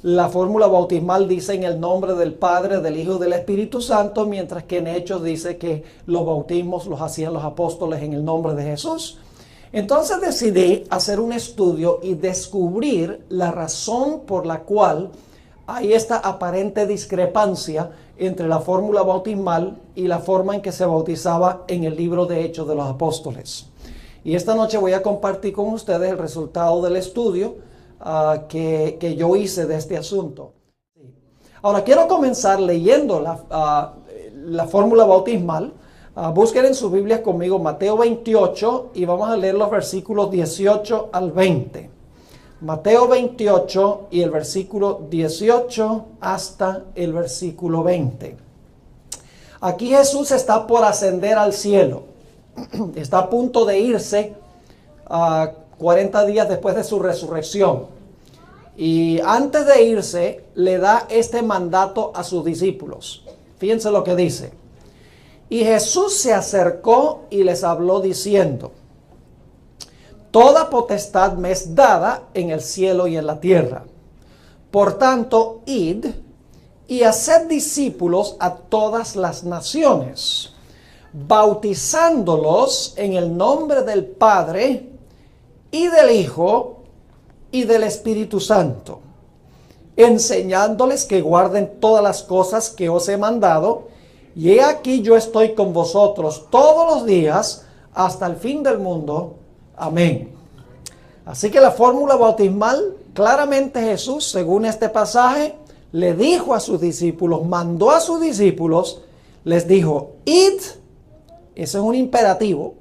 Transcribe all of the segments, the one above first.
La fórmula bautismal dice en el nombre del Padre, del Hijo y del Espíritu Santo, mientras que en Hechos dice que los bautismos los hacían los apóstoles en el nombre de Jesús. Entonces decidí hacer un estudio y descubrir la razón por la cual hay esta aparente discrepancia entre la fórmula bautismal y la forma en que se bautizaba en el libro de Hechos de los Apóstoles. Y esta noche voy a compartir con ustedes el resultado del estudio que yo hice de este asunto. Ahora quiero comenzar leyendo la fórmula bautismal. Busquen en sus Biblias conmigo Mateo 28 y vamos a leer los versículos 18 al 20. Mateo 28 y el versículo 18 hasta el versículo 20. Aquí Jesús está por ascender al cielo. Está a punto de irse 40 días después de su resurrección. Y antes de irse, le da este mandato a sus discípulos. Fíjense lo que dice. Y Jesús se acercó y les habló diciendo: Toda potestad me es dada en el cielo y en la tierra. Por tanto, id y haced discípulos a todas las naciones, bautizándolos en el nombre del Padre y del Hijo y del Espíritu Santo, enseñándoles que guarden todas las cosas que os he mandado, y he aquí yo estoy con vosotros todos los días hasta el fin del mundo. Amén. Así que la fórmula bautismal, claramente Jesús, según este pasaje, le dijo a sus discípulos, mandó a sus discípulos, les dijo, id, ese es un imperativo,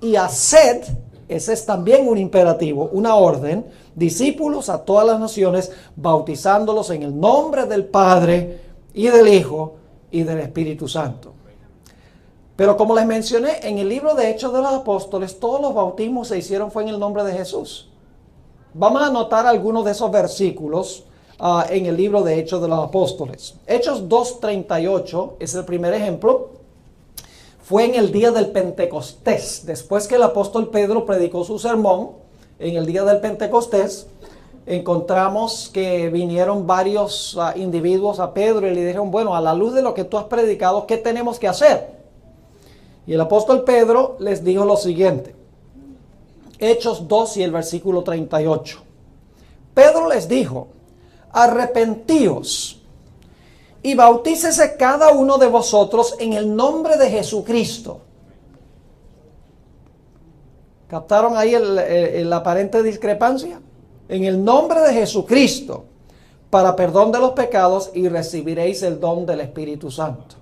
y haced, ese es también un imperativo, una orden, discípulos a todas las naciones, bautizándolos en el nombre del Padre y del Hijo y del Espíritu Santo. Pero como les mencioné, en el libro de Hechos de los Apóstoles, todos los bautismos se hicieron fue en el nombre de Jesús. Vamos a anotar algunos de esos versículos en el libro de Hechos de los Apóstoles. Hechos 2:38 es el primer ejemplo. Fue en el día del Pentecostés. Después que el apóstol Pedro predicó su sermón, en el día del Pentecostés, encontramos que vinieron varios individuos a Pedro y le dijeron, bueno, a la luz de lo que tú has predicado, ¿qué tenemos que hacer? Y el apóstol Pedro les dijo lo siguiente. Hechos 2 y el versículo 38. Pedro les dijo, arrepentíos y bautícese cada uno de vosotros en el nombre de Jesucristo. ¿Captaron ahí la aparente discrepancia? En el nombre de Jesucristo, para perdón de los pecados, y recibiréis el don del Espíritu Santo.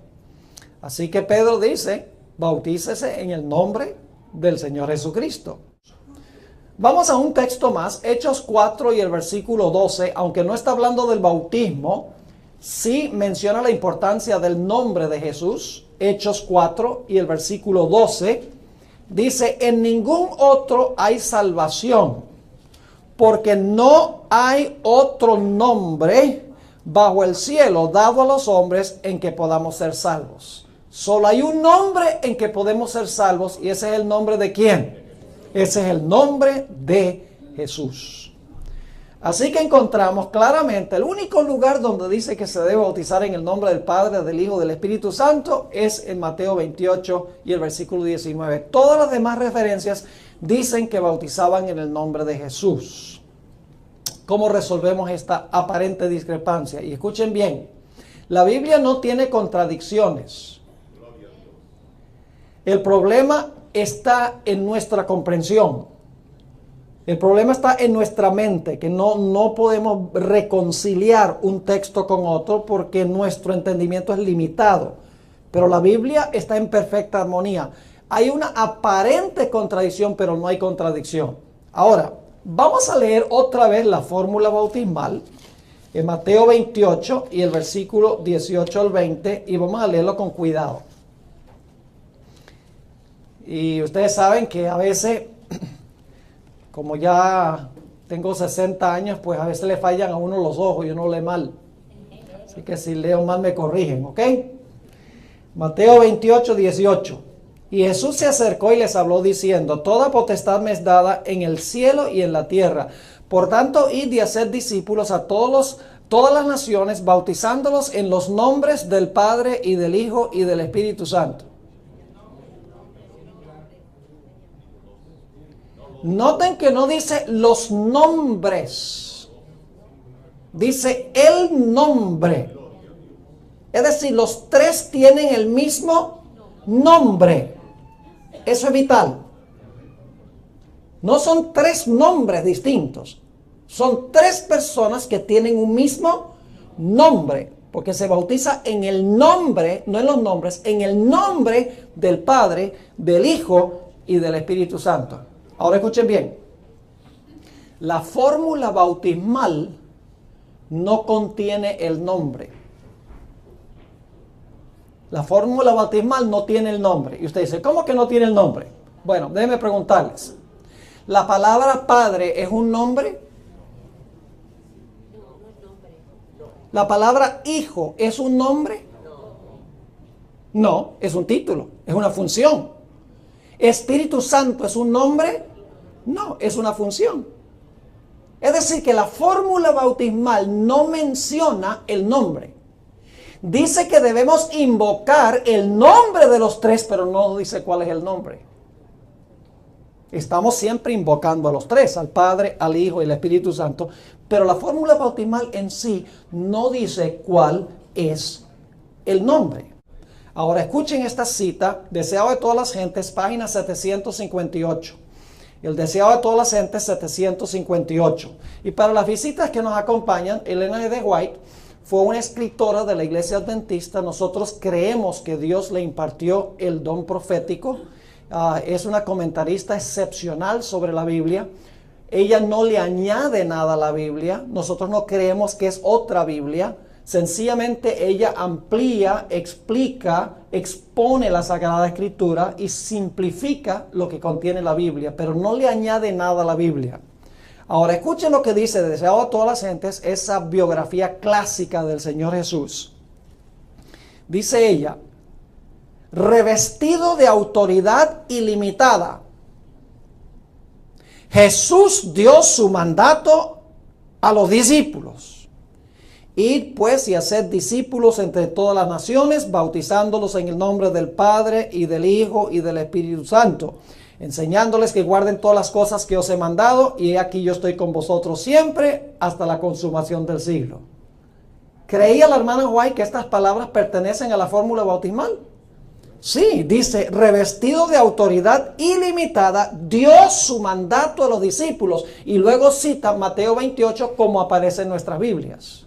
Así que Pedro dice, bautícese en el nombre del Señor Jesucristo. Vamos a un texto más, Hechos 4 y el versículo 12, aunque no está hablando del bautismo, sí menciona la importancia del nombre de Jesús. Hechos 4 y el versículo 12 dice, en ningún otro hay salvación, porque no hay otro nombre bajo el cielo dado a los hombres en que podamos ser salvos. Solo hay un nombre en que podemos ser salvos, y ese es el nombre de ¿quién? Ese es el nombre de Jesús. Así que encontramos claramente el único lugar donde dice que se debe bautizar en el nombre del Padre, del Hijo, del Espíritu Santo es en Mateo 28 y el versículo 19. Todas las demás referencias dicen que bautizaban en el nombre de Jesús. ¿Cómo resolvemos esta aparente discrepancia? Y escuchen bien, la Biblia no tiene contradicciones. El problema está en nuestra comprensión. El problema está en nuestra mente, que no podemos reconciliar un texto con otro porque nuestro entendimiento es limitado. Pero la Biblia está en perfecta armonía. Hay una aparente contradicción, pero no hay contradicción. Ahora, vamos a leer otra vez la fórmula bautismal en Mateo 28 y el versículo 18 al 20, y vamos a leerlo con cuidado. Y ustedes saben que a veces, como ya tengo 60 años, pues a veces le fallan a uno los ojos y uno lee mal. Así que si leo mal me corrigen, ¿ok? Mateo 28, 18. Y Jesús se acercó y les habló diciendo, toda potestad me es dada en el cielo y en la tierra. Por tanto, id y haced discípulos a todos los todas las naciones, bautizándolos en los nombres del Padre y del Hijo y del Espíritu Santo. Noten que no dice los nombres, dice el nombre. Es decir, los tres tienen el mismo nombre. Eso es vital. No son tres nombres distintos. Son tres personas que tienen un mismo nombre. Porque se bautiza en el nombre, no en los nombres, en el nombre del Padre, del Hijo y del Espíritu Santo. Ahora escuchen bien. La fórmula bautismal no contiene el nombre. La fórmula bautismal no tiene el nombre. Y usted dice, ¿cómo que no tiene el nombre? Bueno, déjenme preguntarles. ¿La palabra Padre es un nombre? ¿La palabra Hijo es un nombre? No, es un título, es una función. ¿Espíritu Santo es un nombre? No, es una función. Es decir, que la fórmula bautismal no menciona el nombre. Dice que debemos invocar el nombre de los tres, pero no dice cuál es el nombre. Estamos siempre invocando a los tres, al Padre, al Hijo y al Espíritu Santo, pero la fórmula bautismal en sí no dice cuál es el nombre. Ahora escuchen esta cita, deseado de todas las gentes, página 758. El deseado de todas las gentes, 758. Y para las visitas que nos acompañan, Elena G. White fue una escritora de la Iglesia Adventista. Nosotros creemos que Dios le impartió el don profético. Es una comentarista excepcional sobre la Biblia. Ella no le añade nada a la Biblia. Nosotros no creemos que es otra Biblia. Sencillamente ella amplía, explica, expone la Sagrada Escritura y simplifica lo que contiene la Biblia, pero no le añade nada a la Biblia. Ahora escuchen lo que dice, deseado a todas las gentes, esa biografía clásica del Señor Jesús. Dice ella, revestido de autoridad ilimitada, Jesús dio su mandato a los discípulos. Id pues y haced discípulos entre todas las naciones, bautizándolos en el nombre del Padre y del Hijo y del Espíritu Santo, enseñándoles que guarden todas las cosas que os he mandado, y he aquí yo estoy con vosotros siempre hasta la consumación del siglo. ¿Creía la hermana White que estas palabras pertenecen a la fórmula bautismal? Sí, dice, revestido de autoridad ilimitada, dio su mandato a los discípulos. Y luego cita Mateo 28 como aparece en nuestras Biblias.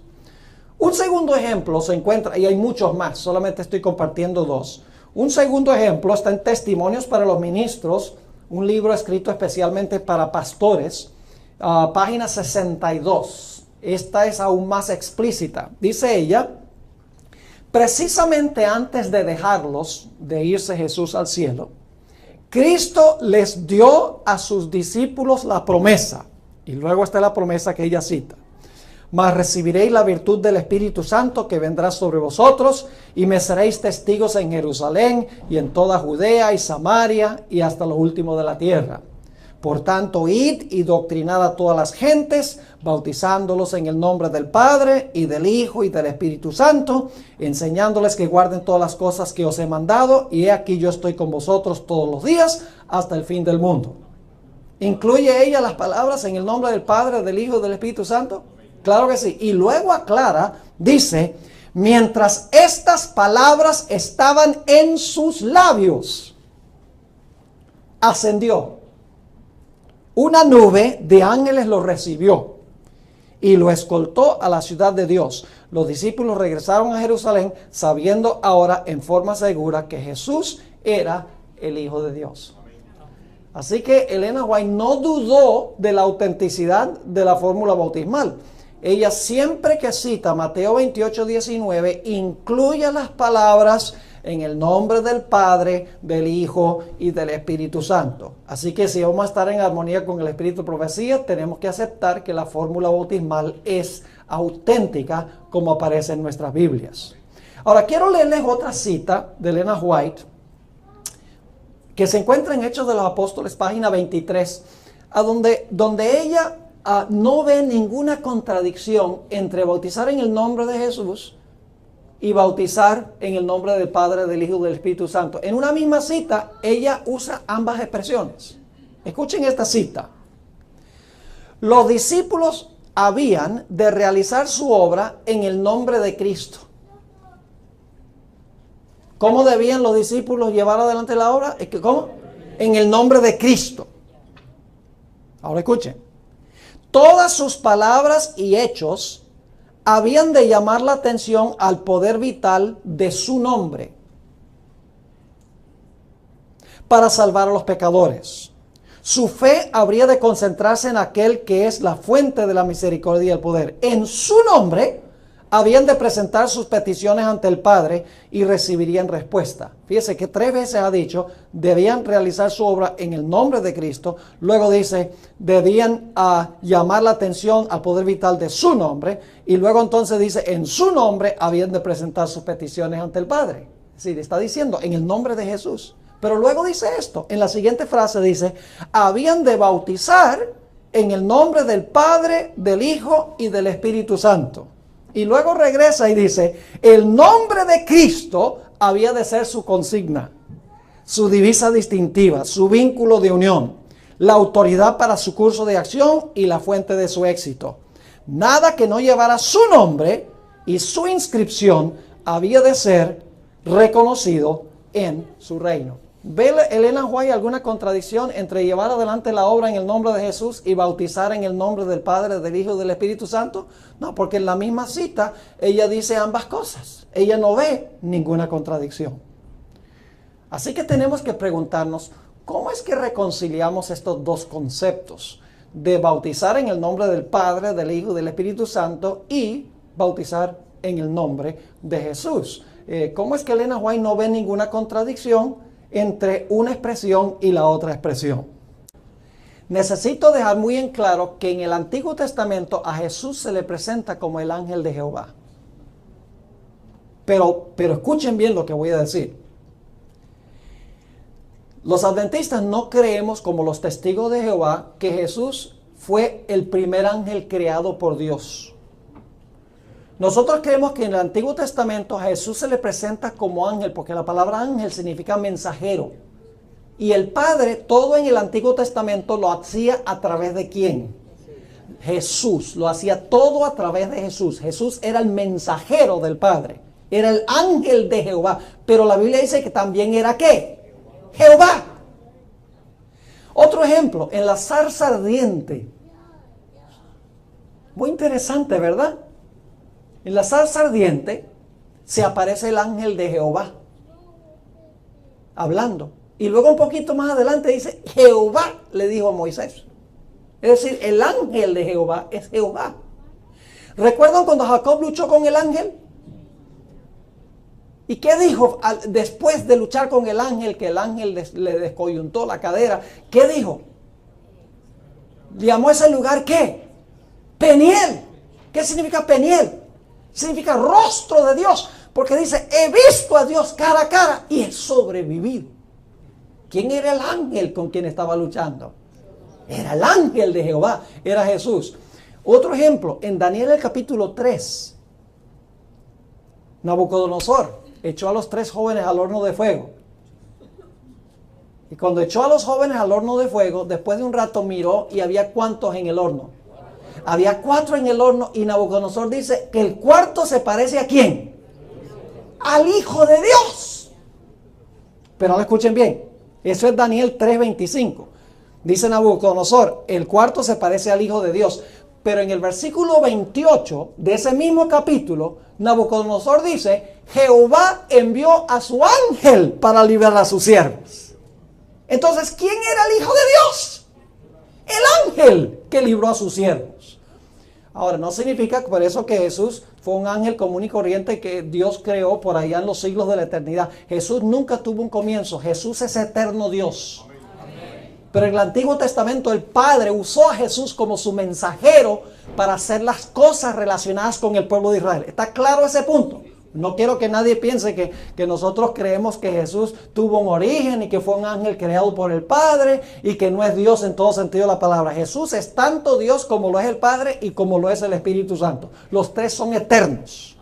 Un segundo ejemplo se encuentra, y hay muchos más, solamente estoy compartiendo dos. Un segundo ejemplo está en Testimonios para los Ministros, un libro escrito especialmente para pastores, página 62. Esta es aún más explícita. Dice ella, precisamente antes de dejarlos, de irse Jesús al cielo, Cristo les dio a sus discípulos la promesa. Y luego está la promesa que ella cita. Mas recibiréis la virtud del Espíritu Santo que vendrá sobre vosotros, y me seréis testigos en Jerusalén y en toda Judea y Samaria y hasta lo último de la tierra. Por tanto, id y doctrinad a todas las gentes, bautizándolos en el nombre del Padre y del Hijo y del Espíritu Santo, enseñándoles que guarden todas las cosas que os he mandado, y he aquí yo estoy con vosotros todos los días hasta el fin del mundo. ¿Incluye ella las palabras en el nombre del Padre, del Hijo y del Espíritu Santo? Claro que sí. Y luego aclara, dice, mientras estas palabras estaban en sus labios, ascendió. Una nube de ángeles lo recibió y lo escoltó a la ciudad de Dios. Los discípulos regresaron a Jerusalén sabiendo ahora en forma segura que Jesús era el Hijo de Dios. Así que Elena White no dudó de la autenticidad de la fórmula bautismal. Ella siempre que cita Mateo 28, 19, incluye las palabras en el nombre del Padre, del Hijo y del Espíritu Santo. Así que si vamos a estar en armonía con el Espíritu de Profecía, tenemos que aceptar que la fórmula bautismal es auténtica como aparece en nuestras Biblias. Ahora quiero leerles otra cita de Elena White que se encuentra en Hechos de los Apóstoles, página 23, donde ella no ve ninguna contradicción entre bautizar en el nombre de Jesús y bautizar en el nombre del Padre, del Hijo y del Espíritu Santo. En una misma cita, ella usa ambas expresiones. Escuchen esta cita. Los discípulos habían de realizar su obra en el nombre de Cristo. ¿Cómo debían los discípulos llevar adelante la obra? ¿Cómo? En el nombre de Cristo. Ahora escuchen. Todas sus palabras y hechos habían de llamar la atención al poder vital de su nombre para salvar a los pecadores. Su fe habría de concentrarse en aquel que es la fuente de la misericordia y el poder. En su nombre habían de presentar sus peticiones ante el Padre y recibirían respuesta. Fíjese que 3 veces ha dicho, debían realizar su obra en el nombre de Cristo. Luego dice, debían llamar la atención al poder vital de su nombre. Y luego entonces dice, en su nombre habían de presentar sus peticiones ante el Padre. Es decir, está diciendo, en el nombre de Jesús. Pero luego dice esto, en la siguiente frase dice, habían de bautizar en el nombre del Padre, del Hijo y del Espíritu Santo. Y luego regresa y dice, el nombre de Cristo había de ser su consigna, su divisa distintiva, su vínculo de unión, la autoridad para su curso de acción y la fuente de su éxito. Nada que no llevara su nombre y su inscripción había de ser reconocido en su reino. ¿Ve Elena White alguna contradicción entre llevar adelante la obra en el nombre de Jesús y bautizar en el nombre del Padre, del Hijo y del Espíritu Santo? No, porque en la misma cita ella dice ambas cosas. Ella no ve ninguna contradicción. Así que tenemos que preguntarnos, ¿cómo es que reconciliamos estos dos conceptos? De bautizar en el nombre del Padre, del Hijo y del Espíritu Santo y bautizar en el nombre de Jesús. ¿Cómo es que Elena White no ve ninguna contradicción entre una expresión y la otra expresión? Necesito dejar muy en claro que en el Antiguo Testamento a Jesús se le presenta como el ángel de Jehová. Pero escuchen bien lo que voy a decir. Los adventistas no creemos, como los testigos de Jehová, que Jesús fue el primer ángel creado por Dios. Nosotros creemos que en el Antiguo Testamento a Jesús se le presenta como ángel, porque la palabra ángel significa mensajero. Y el Padre, todo en el Antiguo Testamento lo hacía a través de ¿quién? Jesús. Lo hacía todo a través de Jesús. Jesús era el mensajero del Padre. Era el ángel de Jehová. Pero la Biblia dice que también era ¿qué? Jehová. Otro ejemplo, en la zarza ardiente. Muy interesante, ¿verdad? En la zarza ardiente se aparece el ángel de Jehová hablando. Y luego un poquito más adelante dice, Jehová le dijo a Moisés. Es decir, el ángel de Jehová es Jehová. ¿Recuerdan cuando Jacob luchó con el ángel? ¿Y qué dijo después de luchar con el ángel, que el ángel le descoyuntó la cadera? ¿Qué dijo? Llamó a ese lugar ¿qué? Peniel. ¿Qué significa Peniel? Significa rostro de Dios, porque dice, he visto a Dios cara a cara y he sobrevivido. ¿Quién era el ángel con quien estaba luchando? Era el ángel de Jehová, era Jesús. Otro ejemplo, en Daniel el capítulo 3, Nabucodonosor echó a los 3 jóvenes al horno de fuego. Y cuando echó a los jóvenes al horno de fuego, después de un rato miró y había ¿cuántos en el horno? Había 4 en el horno y Nabucodonosor dice que el cuarto se parece ¿a quién? Al Hijo de Dios. Pero no escuchen bien. Eso es Daniel 3:25. Dice Nabucodonosor, el cuarto se parece al Hijo de Dios. Pero en el versículo 28 de ese mismo capítulo, Nabucodonosor dice, Jehová envió a su ángel para liberar a sus siervos. Entonces, ¿quién era el Hijo de Dios? El ángel que libró a sus siervos. Ahora, no significa por eso que Jesús fue un ángel común y corriente que Dios creó por allá en los siglos de la eternidad. Jesús nunca tuvo un comienzo. Jesús es eterno Dios. Pero en el Antiguo Testamento el Padre usó a Jesús como su mensajero para hacer las cosas relacionadas con el pueblo de Israel. ¿Está claro ese punto? No quiero que nadie piense que nosotros creemos que Jesús tuvo un origen y que fue un ángel creado por el Padre y que no es Dios en todo sentido de la palabra. Jesús es tanto Dios como lo es el Padre y como lo es el Espíritu Santo. Los tres son eternos.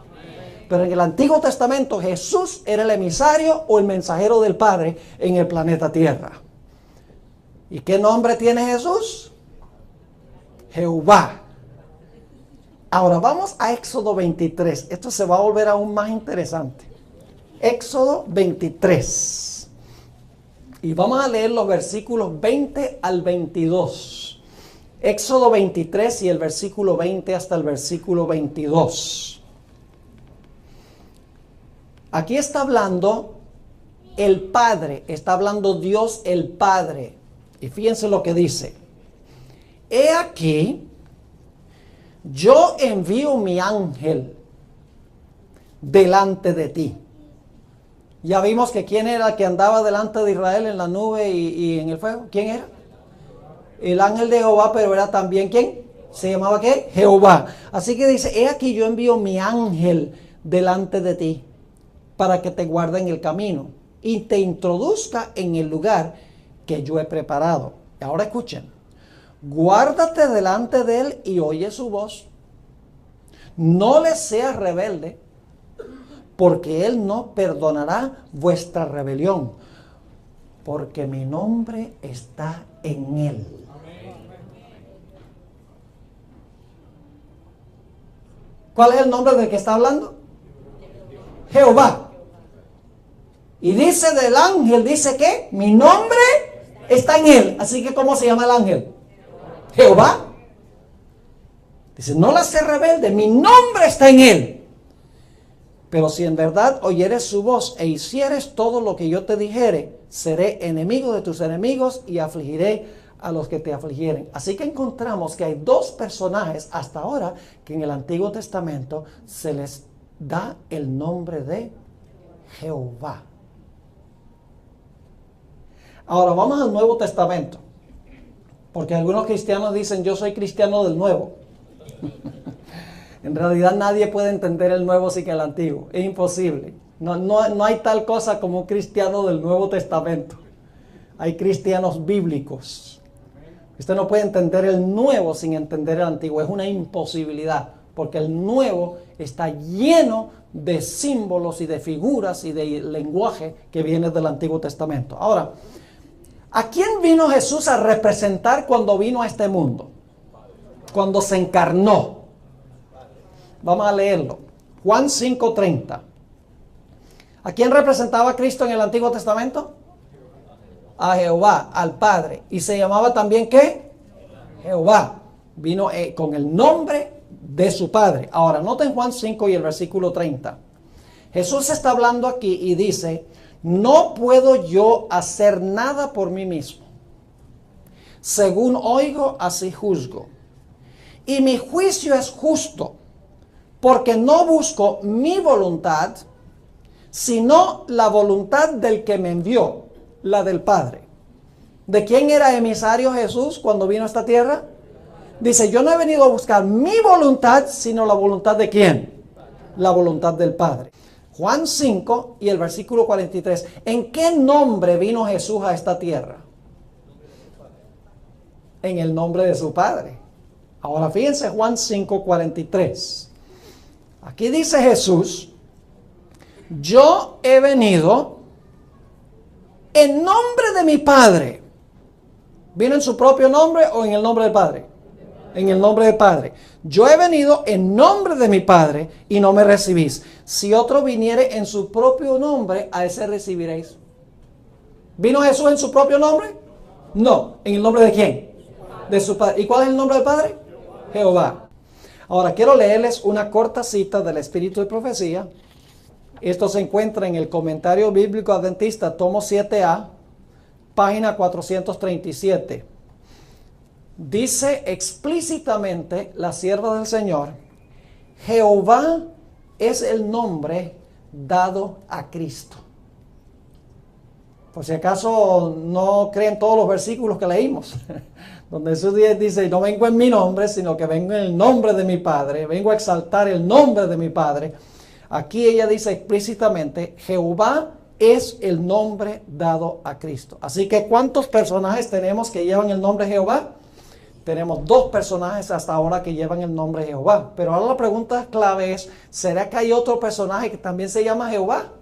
Pero en el Antiguo Testamento Jesús era el emisario o el mensajero del Padre en el planeta Tierra. ¿Y qué nombre tiene Jesús? Jehová. Ahora vamos a Éxodo 23. Esto se va a volver aún más interesante. Éxodo 23. Y vamos a leer los versículos 20 al 22. Éxodo 23 y el versículo 20 hasta el versículo 22. Aquí está hablando el Padre, está hablando Dios el Padre. Y fíjense lo que dice. He aquí, yo envío mi ángel delante de ti. Ya vimos que quién era el que andaba delante de Israel en la nube y en el fuego. ¿Quién era? El ángel de Jehová, pero era también ¿quién? ¿Se llamaba qué? Jehová. Así que dice, he aquí yo envío mi ángel delante de ti para que te guarde en el camino y te introduzca en el lugar que yo he preparado. Y ahora escuchen. Guárdate delante de él y oye su voz. No le seas rebelde, porque él no perdonará vuestra rebelión, porque mi nombre está en él. ¿Cuál es el nombre del que está hablando? Jehová. Y dice del ángel, dice que mi nombre está en él. Así que ¿cómo se llama el ángel? Jehová. Dice, no la sé rebelde, mi nombre está en él. Pero si en verdad oyeres su voz e hicieres todo lo que yo te dijere, seré enemigo de tus enemigos y afligiré a los que te afligieren. Así que encontramos que hay dos personajes hasta ahora que en el Antiguo Testamento se les da el nombre de Jehová. Ahora vamos al Nuevo Testamento. Porque algunos cristianos dicen, yo soy cristiano del Nuevo. En realidad nadie puede entender el Nuevo sin el Antiguo. Es imposible. No hay tal cosa como un cristiano del Nuevo Testamento. Hay cristianos bíblicos. Usted no puede entender el Nuevo sin entender el Antiguo. Es una imposibilidad. Porque el Nuevo está lleno de símbolos y de figuras y de lenguaje que viene del Antiguo Testamento. Ahora, ¿a quién vino Jesús a representar cuando vino a este mundo? Cuando se encarnó. Vamos a leerlo. Juan 5:30. ¿A quién representaba Cristo en el Antiguo Testamento? A Jehová, al Padre. Y se llamaba también ¿qué? Jehová. Vino con el nombre de su Padre. Ahora, noten Juan 5 y el versículo 30. Jesús está hablando aquí y dice, no puedo yo hacer nada por mí mismo. Según oigo, así juzgo. Y mi juicio es justo, porque no busco mi voluntad, sino la voluntad del que me envió, la del Padre. ¿De quién era emisario Jesús cuando vino a esta tierra? Dice, yo no he venido a buscar mi voluntad, sino la voluntad de ¿quién? La voluntad del Padre. Juan 5 y el versículo 43. ¿En qué nombre vino Jesús a esta tierra? En el nombre de su Padre. Ahora fíjense Juan 5, 43. Aquí dice Jesús, yo he venido en nombre de mi Padre. ¿Vino en su propio nombre o en el nombre del Padre? En el nombre del Padre. Yo he venido en nombre de mi Padre y no me recibís. Si otro viniere en su propio nombre, a ese recibiréis. ¿Vino Jesús en su propio nombre? No. ¿En el nombre de quién? De su Padre. ¿Y cuál es el nombre del Padre? Jehová. Ahora quiero leerles una corta cita del Espíritu de Profecía. Esto se encuentra en el Comentario Bíblico Adventista, tomo 7a, página 437. Dice explícitamente la sierva del Señor, Jehová es el nombre dado a Cristo. Por si acaso no creen todos los versículos que leímos, donde Jesús dice, no vengo en mi nombre, sino que vengo en el nombre de mi Padre, vengo a exaltar el nombre de mi Padre. Aquí ella dice explícitamente, Jehová es el nombre dado a Cristo. Así que ¿cuántos personajes tenemos que llevan el nombre Jehová? Tenemos 2 personajes hasta ahora que llevan el nombre Jehová. Pero ahora la pregunta clave es, ¿será que hay otro personaje que también se llama Jehová?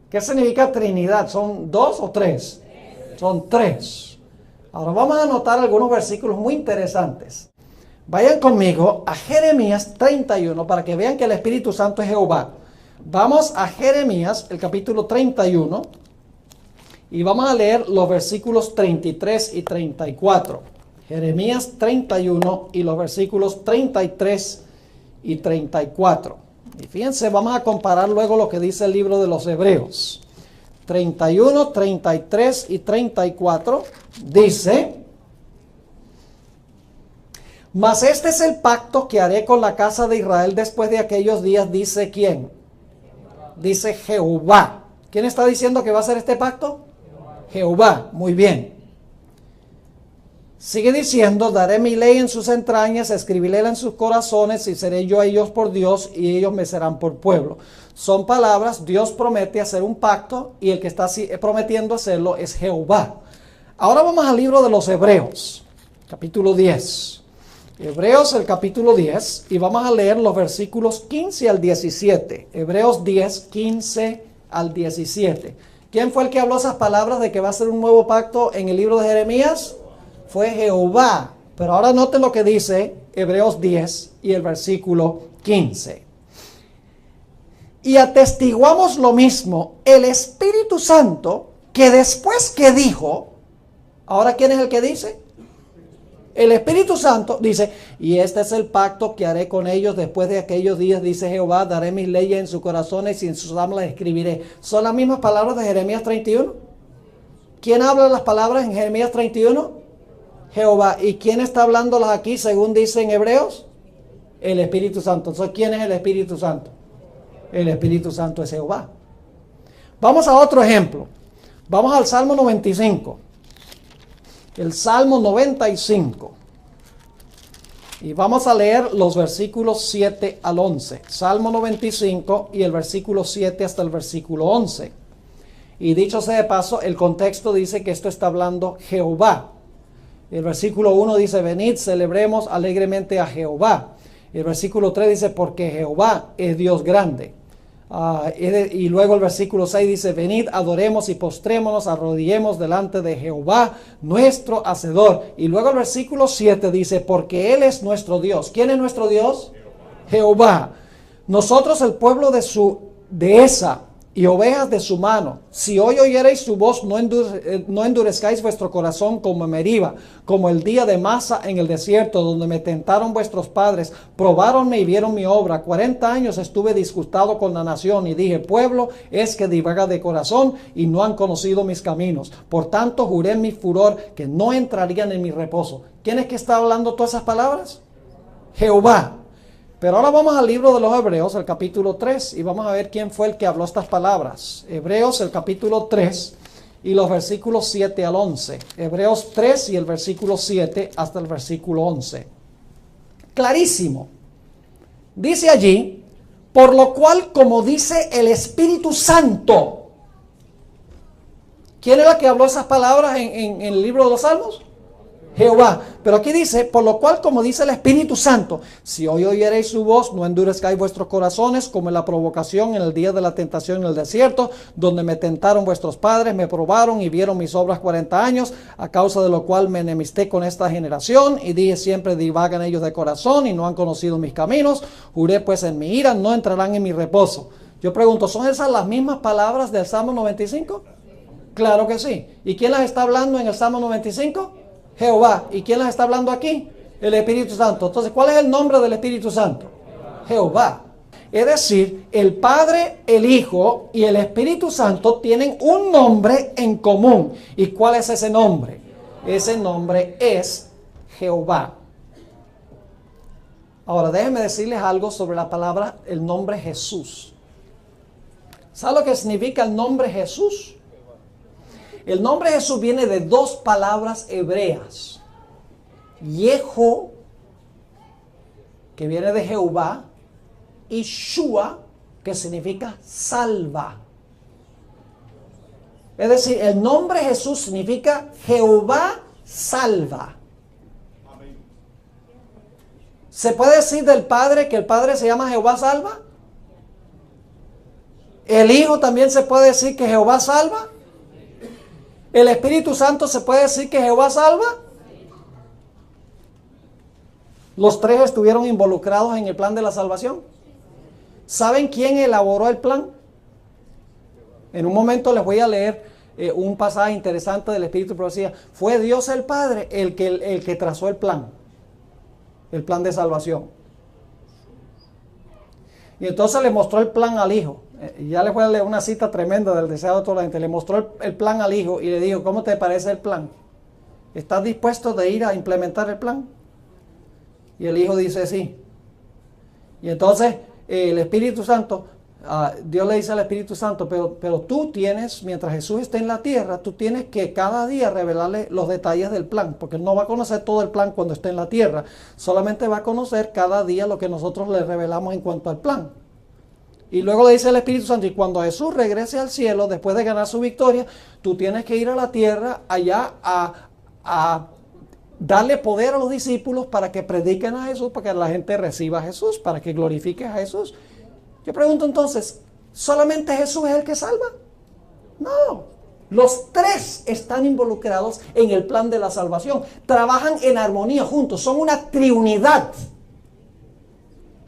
¿Qué significa Trinidad? ¿Son 2 o 3? Son 3. Ahora vamos a anotar algunos versículos muy interesantes. Vayan conmigo a Jeremías 31 para que vean que el Espíritu Santo es Jehová. Vamos a Jeremías, el capítulo 31, y vamos a leer los versículos 33 y 34. Jeremías 31 y los versículos 33 y 34. Y fíjense, vamos a comparar luego lo que dice el libro de los Hebreos. 31, 33 y 34 dice: mas este es el pacto que haré con la casa de Israel después de aquellos días, dice ¿quién? Dice Jehová. ¿Quién está diciendo que va a hacer este pacto? Jehová. Muy bien. Sigue diciendo, daré mi ley en sus entrañas, escribílela en sus corazones, y seré yo a ellos por Dios, y ellos me serán por pueblo. Son palabras, Dios promete hacer un pacto, y el que está prometiendo hacerlo es Jehová. Ahora vamos al libro de los Hebreos, capítulo 10. Hebreos, el capítulo 10, y vamos a leer los versículos 15 al 17. Hebreos 10, 15 al 17. ¿Quién fue el que habló esas palabras de que va a ser un nuevo pacto en el libro de Jeremías? Fue Jehová. Pero ahora noten lo que dice Hebreos 10 y el versículo 15. Y atestiguamos lo mismo, el Espíritu Santo, que después que dijo, ¿ahora quién es el que dice? El Espíritu Santo dice, y este es el pacto que haré con ellos después de aquellos días, dice Jehová, daré mis leyes en sus corazones y en sus almas las escribiré. ¿Son las mismas palabras de Jeremías 31? ¿Quién habla las palabras en Jeremías 31? Jehová. ¿Y quién está hablándolas aquí según dice en Hebreos? El Espíritu Santo. Entonces, ¿quién es el Espíritu Santo? El Espíritu Santo es Jehová. Vamos a otro ejemplo. Vamos al Salmo 95. El Salmo 95. Y vamos a leer los versículos 7 al 11. Salmo 95 y el versículo 7 hasta el versículo 11. Y dicho sea de paso, el contexto dice que esto está hablando Jehová. El versículo 1 dice, venid, celebremos alegremente a Jehová. El versículo 3 dice, porque Jehová es Dios grande. Y luego el versículo 6 dice, venid, adoremos y postrémonos, arrodillemos delante de Jehová, nuestro Hacedor. Y luego el versículo 7 dice, porque Él es nuestro Dios. ¿Quién es nuestro Dios? Jehová. Nosotros el pueblo de su dehesa y ovejas de su mano. Si hoy oyereis su voz, no endurezcáis vuestro corazón como en Meriba, como el día de Masa en el desierto, donde me tentaron vuestros padres, probáronme y vieron mi obra. 40 años estuve disgustado con la nación y dije, pueblo es que divaga de corazón y no han conocido mis caminos. Por tanto juré en mi furor que no entrarían en mi reposo. ¿Quién es que está hablando todas esas palabras? Jehová. Pero ahora vamos al libro de los Hebreos, el capítulo 3, y vamos a ver quién fue el que habló estas palabras. Hebreos, el capítulo 3, y los versículos 7 al 11. Hebreos 3 y el versículo 7 hasta el versículo 11. Clarísimo. Dice allí, por lo cual, como dice el Espíritu Santo. ¿Quién es la que habló esas palabras en el libro de los Salmos? Jehová. Pero aquí dice, por lo cual, como dice el Espíritu Santo, si hoy oyereis su voz, no endurezcáis vuestros corazones, como en la provocación en el día de la tentación en el desierto, donde me tentaron vuestros padres, me probaron y vieron mis obras 40 años, a causa de lo cual me enemisté con esta generación, y dije siempre, divagan ellos de corazón, y no han conocido mis caminos. Juré pues en mi ira, no entrarán en mi reposo. Yo pregunto, ¿son esas las mismas palabras del Salmo 95? Claro que sí. ¿Y quién las está hablando en el Salmo 95? Jehová. ¿Y quién las está hablando aquí? El Espíritu Santo. Entonces, ¿cuál es el nombre del Espíritu Santo? Jehová. Es decir, el Padre, el Hijo y el Espíritu Santo tienen un nombre en común. ¿Y cuál es ese nombre? Ese nombre es Jehová. Ahora, déjenme decirles algo sobre la palabra, el nombre Jesús. ¿Sabe lo que significa el nombre Jesús? El nombre Jesús viene de 2 palabras hebreas. Yeho que viene de Jehová, y Shua, que significa salva. Es decir, el nombre Jesús significa Jehová salva. ¿Se puede decir del Padre que el Padre se llama Jehová salva? ¿El Hijo también se puede decir que Jehová salva? ¿El Espíritu Santo se puede decir que Jehová salva? Los tres estuvieron involucrados en el plan de la salvación. ¿Saben quién elaboró el plan? En un momento les voy a leer un pasaje interesante del Espíritu de Profecía. Fue Dios el Padre el que trazó el plan de salvación. Y entonces le mostró el plan al Hijo. Ya les voy a leer una cita tremenda del deseado de toda la gente. Le mostró el plan al Hijo y le dijo, ¿cómo te parece el plan? ¿Estás dispuesto de ir a implementar el plan? Y el Hijo dice sí. Y entonces el Espíritu Santo, Dios le dice al Espíritu Santo, pero tú tienes, mientras Jesús esté en la tierra, tú tienes que cada día revelarle los detalles del plan, porque Él no va a conocer todo el plan cuando esté en la tierra, solamente va a conocer cada día lo que nosotros le revelamos en cuanto al plan. Y luego le dice el Espíritu Santo, y cuando Jesús regrese al cielo, después de ganar su victoria, tú tienes que ir a la tierra allá a darle poder a los discípulos para que prediquen a Jesús, para que la gente reciba a Jesús, para que glorifique a Jesús. Yo pregunto entonces, ¿solamente Jesús es el que salva? No, los tres están involucrados en el plan de la salvación, trabajan en armonía juntos, son una triunidad.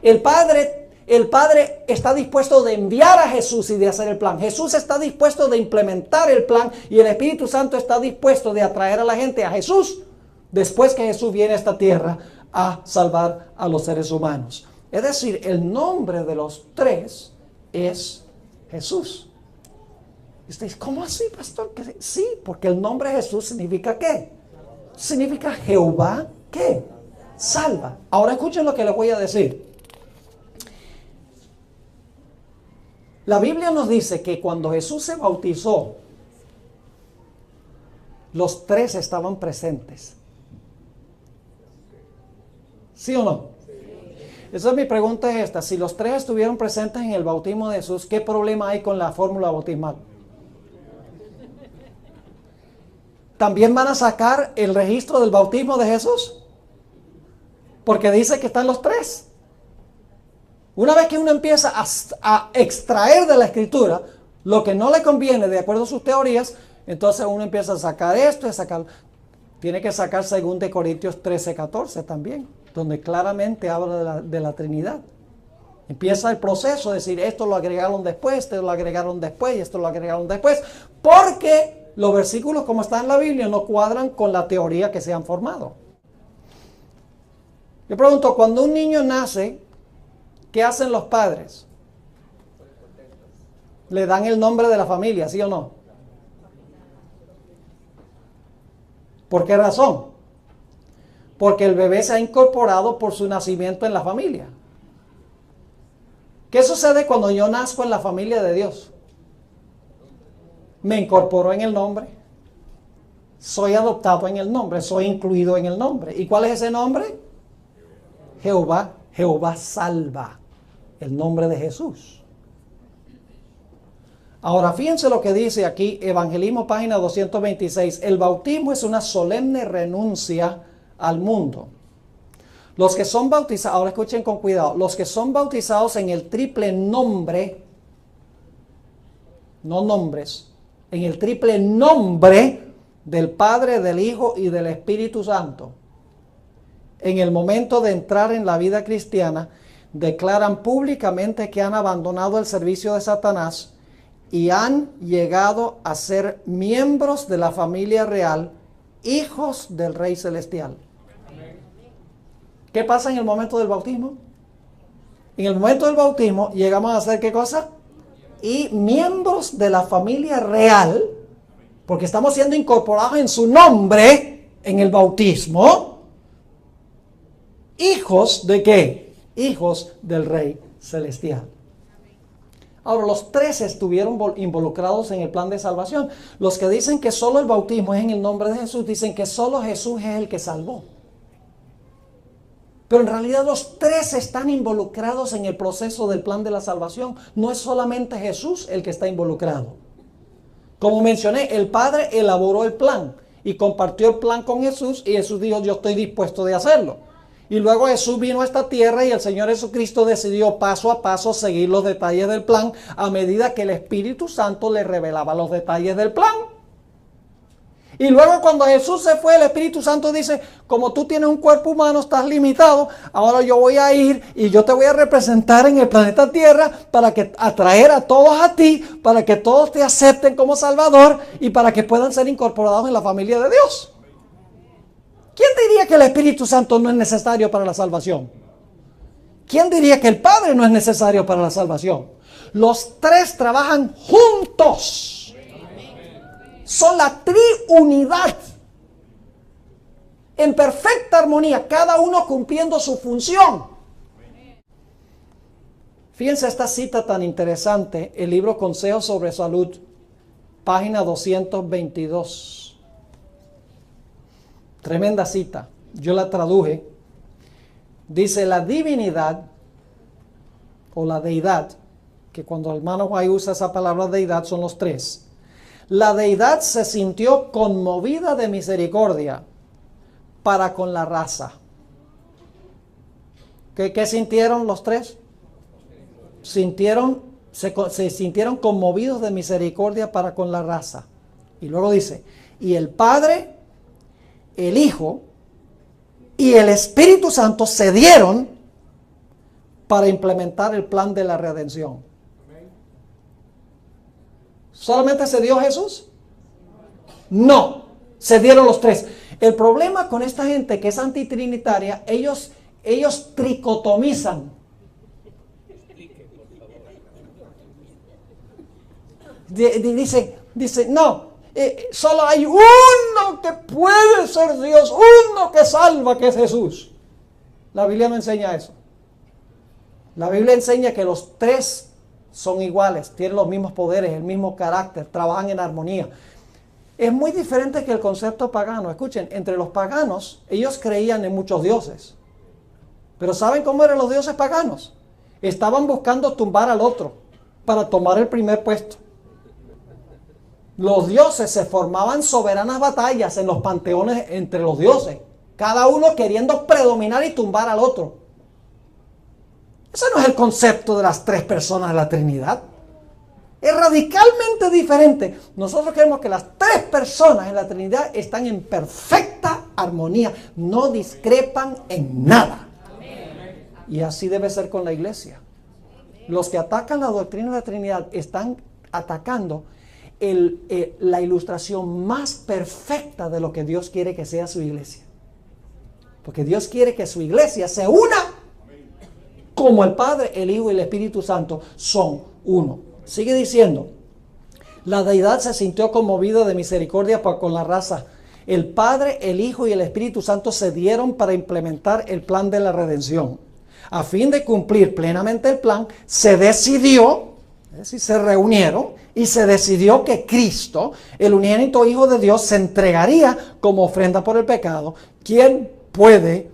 El Padre está dispuesto de enviar a Jesús y de hacer el plan. Jesús está dispuesto de implementar el plan y el Espíritu Santo está dispuesto de atraer a la gente a Jesús después que Jesús viene a esta tierra a salvar a los seres humanos. Es decir, el nombre de los tres es Jesús. Y usted dice, ¿cómo así, pastor? Sí, porque el nombre Jesús significa ¿qué? Significa Jehová, ¿qué? Salva. Ahora escuchen lo que les voy a decir. La Biblia nos dice que cuando Jesús se bautizó, los tres estaban presentes. ¿Sí o no? Esa es mi pregunta, es esta. Si los tres estuvieron presentes en el bautismo de Jesús, ¿qué problema hay con la fórmula bautismal? ¿También van a sacar el registro del bautismo de Jesús? Porque dice que están los tres. Una vez que uno empieza a extraer de la Escritura lo que no le conviene de acuerdo a sus teorías, entonces uno empieza a sacar esto y a sacar. Tiene que sacar 2 Corintios 13:14 también, donde claramente habla de la Trinidad. Empieza el proceso de decir, esto lo agregaron después, esto lo agregaron después y esto lo agregaron después, porque los versículos como están en la Biblia no cuadran con la teoría que se han formado. Yo pregunto, cuando un niño nace, ¿qué hacen los padres? Le dan el nombre de la familia, ¿sí o no? ¿Por qué razón? Porque el bebé se ha incorporado por su nacimiento en la familia. ¿Qué sucede cuando yo nazco en la familia de Dios? Me incorporo en el nombre. Soy adoptado en el nombre. Soy incluido en el nombre. ¿Y cuál es ese nombre? Jehová. Jehová salva. El nombre de Jesús. Ahora, fíjense lo que dice aquí, Evangelismo, página 226. El bautismo es una solemne renuncia al mundo. Los que son bautizados, ahora escuchen con cuidado, los que son bautizados en el triple nombre, no nombres, en el triple nombre del Padre, del Hijo y del Espíritu Santo, en el momento de entrar en la vida cristiana, declaran públicamente que han abandonado el servicio de Satanás y han llegado a ser miembros de la familia real, hijos del Rey Celestial. ¿Qué pasa en el momento del bautismo? En el momento del bautismo llegamos a ser ¿qué cosa? Y miembros de la familia real, porque estamos siendo incorporados en su nombre en el bautismo. ¿Hijos de qué? Hijos del Rey Celestial. Ahora, los tres estuvieron involucrados en el plan de salvación. Los que dicen que solo el bautismo es en el nombre de Jesús, dicen que solo Jesús es el que salvó. Pero en realidad los tres están involucrados en el proceso del plan de la salvación. No es solamente Jesús el que está involucrado. Como mencioné, el Padre elaboró el plan y compartió el plan con Jesús, y Jesús dijo, yo estoy dispuesto de hacerlo. Y luego Jesús vino a esta tierra y el Señor Jesucristo decidió paso a paso seguir los detalles del plan a medida que el Espíritu Santo le revelaba los detalles del plan. Y luego cuando Jesús se fue, el Espíritu Santo dice, como tú tienes un cuerpo humano, estás limitado, ahora yo voy a ir y yo te voy a representar en el planeta Tierra para que atraer a todos a ti, para que todos te acepten como Salvador y para que puedan ser incorporados en la familia de Dios. ¿Quién diría que el Espíritu Santo no es necesario para la salvación? ¿Quién diría que el Padre no es necesario para la salvación? Los tres trabajan juntos. Son la triunidad. En perfecta armonía, cada uno cumpliendo su función. Fíjense esta cita tan interesante, el libro Consejos sobre Salud, página 222. Tremenda cita, yo la traduje. Dice, la divinidad o la deidad, que cuando el hermano White usa esa palabra deidad son los tres. La deidad se sintió conmovida de misericordia para con la raza. ¿Qué sintieron los tres? Se sintieron conmovidos de misericordia para con la raza. Y luego dice, y el Padre, el Hijo y el Espíritu Santo se dieron para implementar el plan de la redención. ¿Solamente se dio Jesús? No, se dieron los tres. El problema con esta gente que es antitrinitaria, ellos tricotomizan. Dice, no, solo hay uno que puede ser Dios, uno que salva, que es Jesús. La Biblia no enseña eso. La Biblia enseña que los tres son iguales, tienen los mismos poderes, el mismo carácter, trabajan en armonía. Es muy diferente que el concepto pagano. Escuchen, entre los paganos, ellos creían en muchos dioses. Pero ¿saben cómo eran los dioses paganos? Estaban buscando tumbar al otro para tomar el primer puesto. Los dioses se formaban soberanas batallas en los panteones entre los dioses, cada uno queriendo predominar y tumbar al otro. Ese no es el concepto de las tres personas de la Trinidad. Es radicalmente diferente. Nosotros creemos que las tres personas en la Trinidad están en perfecta armonía, no discrepan en nada. Y así debe ser con la iglesia. Los que atacan la doctrina de la Trinidad están atacando la ilustración más perfecta de lo que Dios quiere que sea su iglesia. Porque Dios quiere que su iglesia se una como el Padre, el Hijo y el Espíritu Santo son uno. Sigue diciendo, la deidad se sintió conmovida de misericordia para con la raza. El Padre, el Hijo y el Espíritu Santo se dieron para implementar el plan de la redención. A fin de cumplir plenamente el plan, se decidió, es decir, se reunieron y se decidió que Cristo, el unigénito Hijo de Dios, se entregaría como ofrenda por el pecado. ¿Quién puede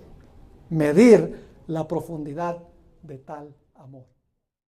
medir la profundidad de tal amor?